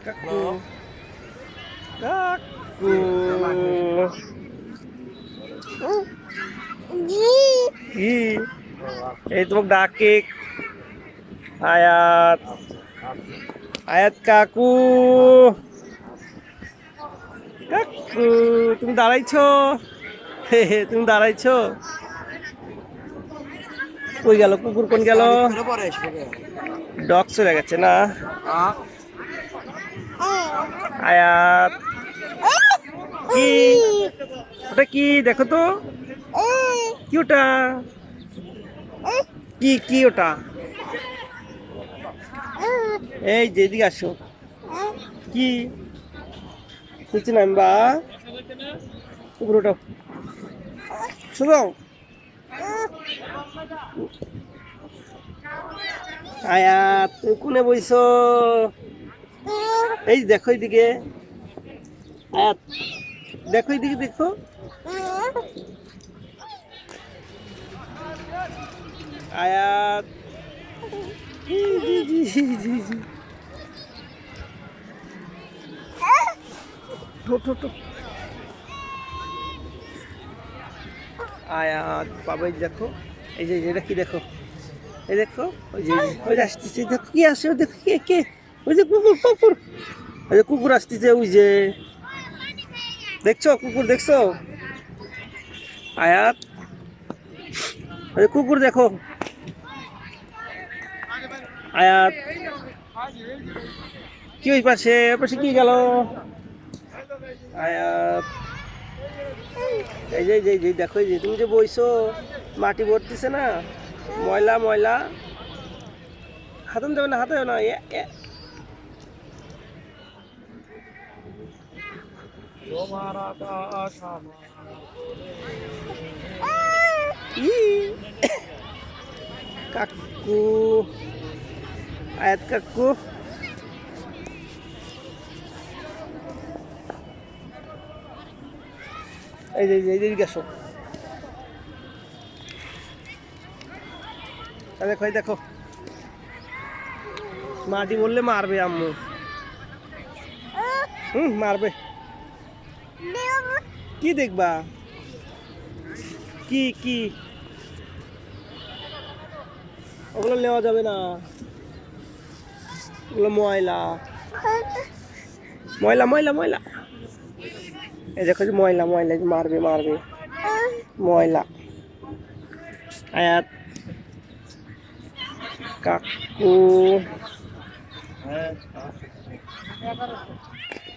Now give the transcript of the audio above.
কাকু কাকু কি এই তোমাকে ডাকে আয়াত আয়াত কাকু কাকু তুমি দাঁড়াইছো হে হে তুমি দাঁড়াইছো কই গেল কুকুর কোন গেল ডগ চলে গেছে না আয়াত কি ওটা কি দেখো তো কি ওটা কি কি ওটা এই যে এদিকে আসো কি নিচে নামবা কুকুর ওটা শুনো আয়াত তুমি কোনে বইছো এই দেখো এইদিকে আয়াত দেখো এইদিকে দেখো আয়াত আয়াত বাবা দেখো এই যে এটা কি দেখো এই দেখো ওই যে ওই যে আসতেছে দেখো কি আসে দেখো কে কে ওই যে কুকুর কুকুর ওই যে কুকুর আসতেছে ওই যে দেখছো কুকুর দেখছো আয়াত ওই কুকুর দেখো আয়াত কি ওই পাশে পাশে কি গেল আয়াত এই যে যে দেখো এই যে তুমি যে বইছো মাটি ভরতেছে না ময়লা ময়লা হাতন দেবে না হাতে না কাকু আয়াত কাকু এই যে এইদিকে আসো দেখো দেখো মাটি বললে মারবে আম্মু মারবে কি দেখবা কি কি ওগুলো নেওয়া যাবে না ওগুলো ময়লা ময়লা ময়লা ময়লা এই দেখো যে ময়লা ময়লা মারবে মারবে ময়লা আয়াত কাকু